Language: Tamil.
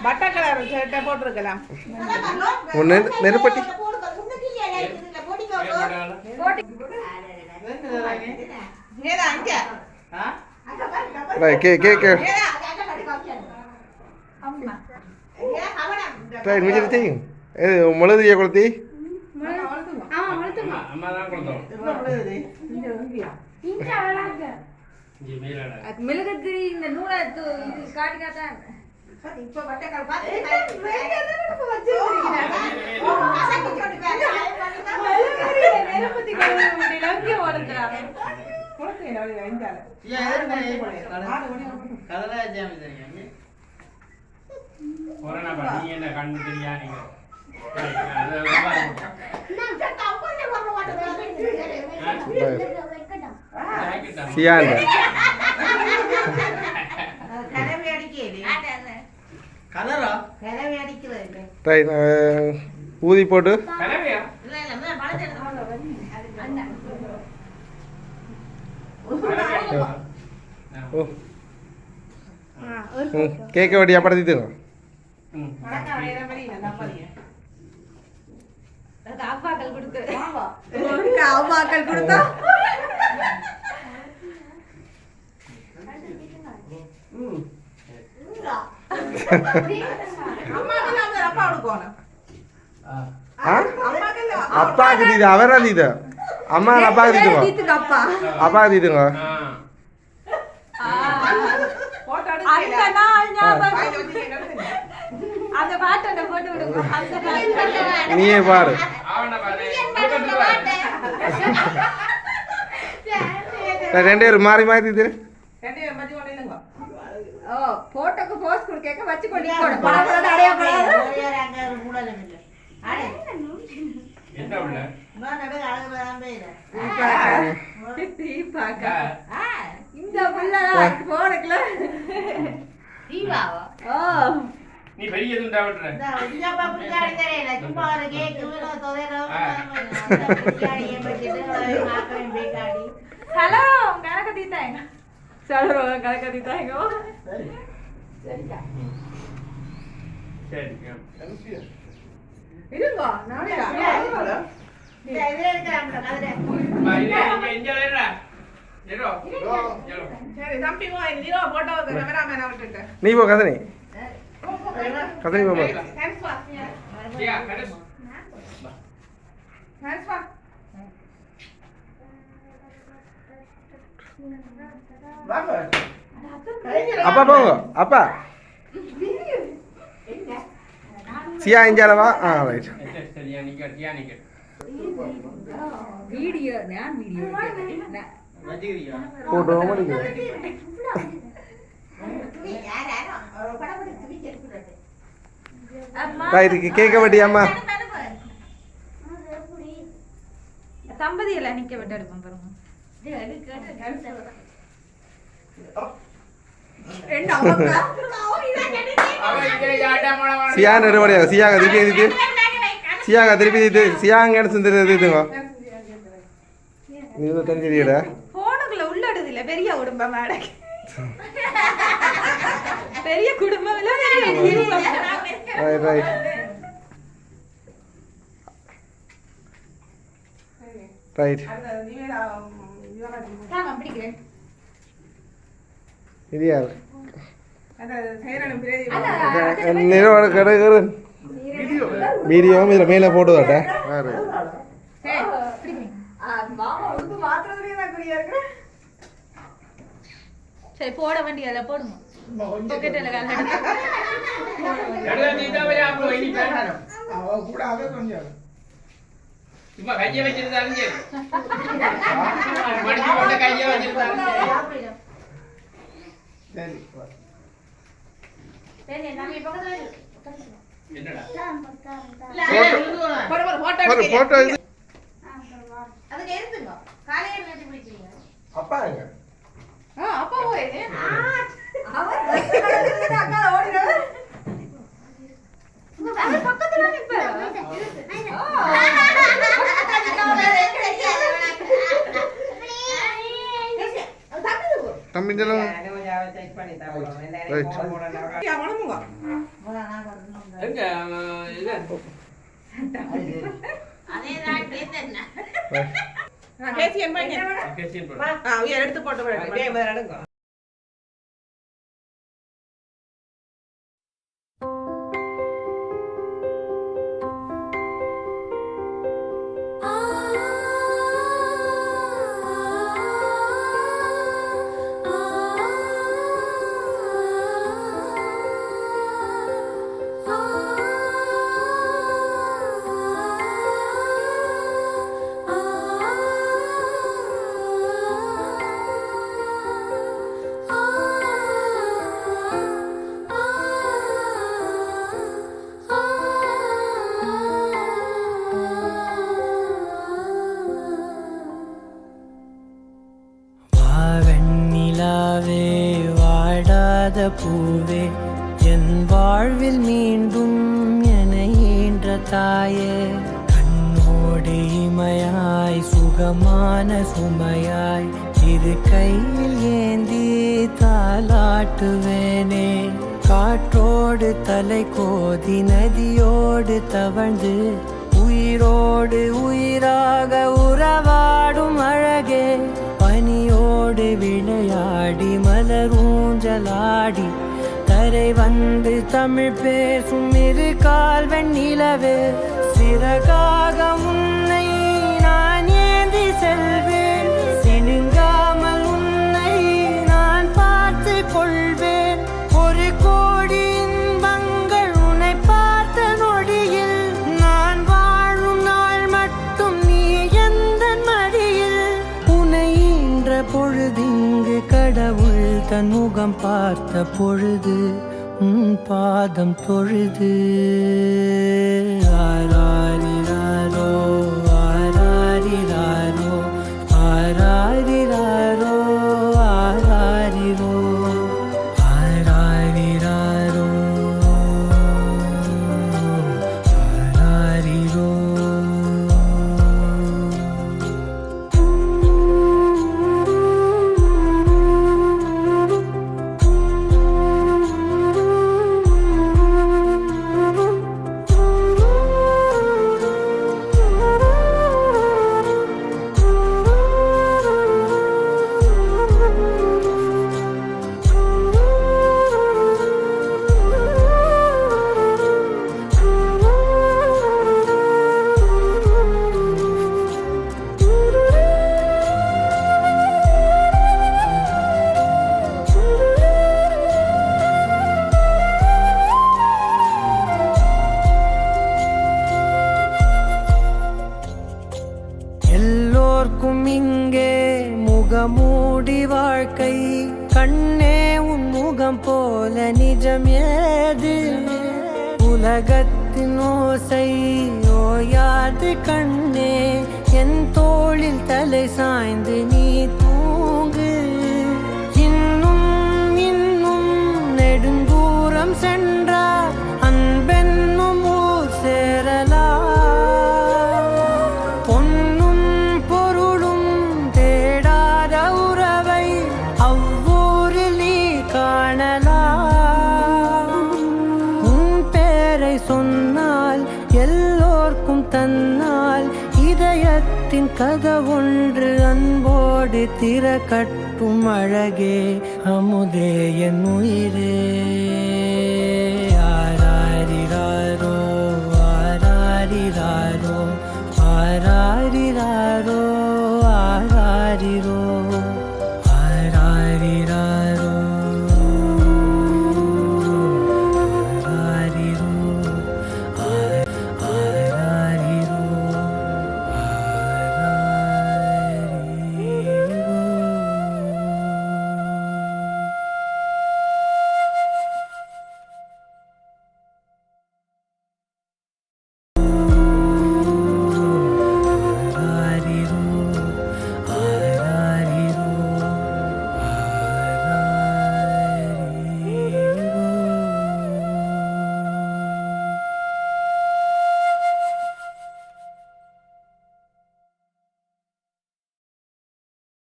பட்டை கலர் ஷர்ட்டை போட்டிருக்கலாம். நெருப்பட்டி முழுதிய கொளுத்தி மிளகுக்கறி இந்த நூலை காட்டி காட்டான். இப்ப வட்டக்கால் பாத்து நெருப்பத்தி லங்கிய ஓடுறாங்க. ஊதி போட்டு கேக்க வட்டியா படுத்திட்டு அவ்வாக்கள் கொடுத்தா அப்பாக்கு தீது அவரா தீது அம்மா அப்பாக்கு தீதுங்க அப்பாக்கு தீதுங்க நீயே பாரு ரெண்டு பேரும் மாறி மாறி தீது போட்டோக்கு போஸ் கொடுக்க வச்சு கொண்டு பாக்குறது அடைய கூடாது. என்ன உள்ள நான் நடு அழகு வராமே இல்ல தீபாக்கா இந்த புள்ள போறக்கல தீபாவா நீ பெரிய எதுண்டா விட்ற இந்த பாப்பு ஜாடி தரேல சும்மா ஒரு கேக் வீரோ தோதேரோ ஜாடியே பச்சிட்டு மாக்கறேன் பேகாடி ஹலோ கணக்கு தீதாங்க சலரோ கணக்கு தீதாங்க சரி சரிடா சரி இருங்க நானே இந்த இதே இருக்கறேன் கதறே இங்க இல்லடா ஏறோ சரி தம்பி போ நீரோ போட்டோ கேமராமேன் அவர்ட்ட நீ போ கதனி கதனி போ தேங்க்ஸ் பா யா கரெஸ் தேங்க்ஸ் பா வாங்க அப்பா போங்க அப்பா சியா இஞ்சாலவா ரைட் சரியா நிக்க வீடியோ நான் வீடியோ வச்சிரியா போட்டோ மடிங்க ரைட் கேக்க வட்டி அம்மா தம்பதி எல்லாம் நிக்க விட்டு எடுப்போம் பாருங்க சியா நடுவடியா சியாங்க திருப்பி இது சியாங்க திருப்பி இது சியாங்க இதுங்க நீ தெரிஞ்சிடா போனுக்குள்ள உள்ளடுது இல்ல பெரிய குடும்பம் மேடம் பெரிய குடும்பம் இல்ல பெரிய ரைட் ரைட் ரைட் நான் பிடிக்கிறேன் இது யார் நிறுவன கடை வீடியோ இதில் மேலே போட்டுதாட்டா சரி போட வேண்டியதுல போடுங்க சும்மா கையை வச்சிருந்தாலும் சரி கையை வச்சிருந்தாலும் சரி என்னடா போட்டோ இது அதுக்கு எடுத்துங்க காலையில வெட்டி பிடிக்கிறீங்க அப்பா எங்க அப்பா போய் அவர் அக்கா ஓடினவர் அவர் பக்கத்துல நிப்பாரு தம்பி ஜலம் பண்ணி தரோம் என்ன போடலாம் அவனுங்க எங்க இது கேசியன் பண்ணி கேசியன் போடு. எடுத்து போட்டு விடுங்க எடுங்க வாவெண்ணிலாவே வாடாத பூவே என் வாழ்வில் மீண்டும் என ஈன்ற தாயே கண்ணோடு இமையாய் சுகமான சுமையாய் இரு கையில் ஏந்தி தாலாட்டுவேனே காற்றோடு தலை கோதி நதியோடு தவழ்ந்து உயிரோடு உயிராக உறவாடும் அழகே பனியோடு விளையாடி மலரூஞ்சலாடி தரை வந்து தமிழ் பேசும் இரு கால் வெண்ணிலவே சிறகாக உன்னை நான் ஏந்தி செல்வேன் சினுங்காமல் உன்னை நான் பார்த்து கொள்வேன் ஒரு கோடி இன்பங்கள் உன்னை பார்த்த நொடியில் நான் வாழும் நாள் மட்டும் நீ எந்த மடியில் உன்னை ஈன்ற பொழுதிங்கு கடவுள் தன் முகம் பார்த்த பொழுது உன் பாதம் தொழுது ஆராரிராரோ ஆராரிராரோ ஆராரிராரோ ஆராரிரோ ஆராரிராரோ ஆராரிரோ எல்லோர்க்கும் இங்கே முகமூடி வாழ்க்கை கண்ணே உன் முகம் போல நிஜம் ஏது உலகத்தின் ஓசை ஓயாது கண்ணே என் தோளில் தலை சாய்ந்து நீ தூங்கு இன்னும் இன்னும் நெடுந்தூரம் சென்றார் அன்பென்னும் ஊர் சேரலாம் பொன்னும் பொருளும் தேடாத உறவை அவ்வூரில் நீ காணலாம் உன் பேரை சொன்னால் எல்லோர்க்கும் தன்னால் இதயத்தின் கதவொன்று அன்போடு திறக்கட்டும் அழகே அமுதே என் உயிரே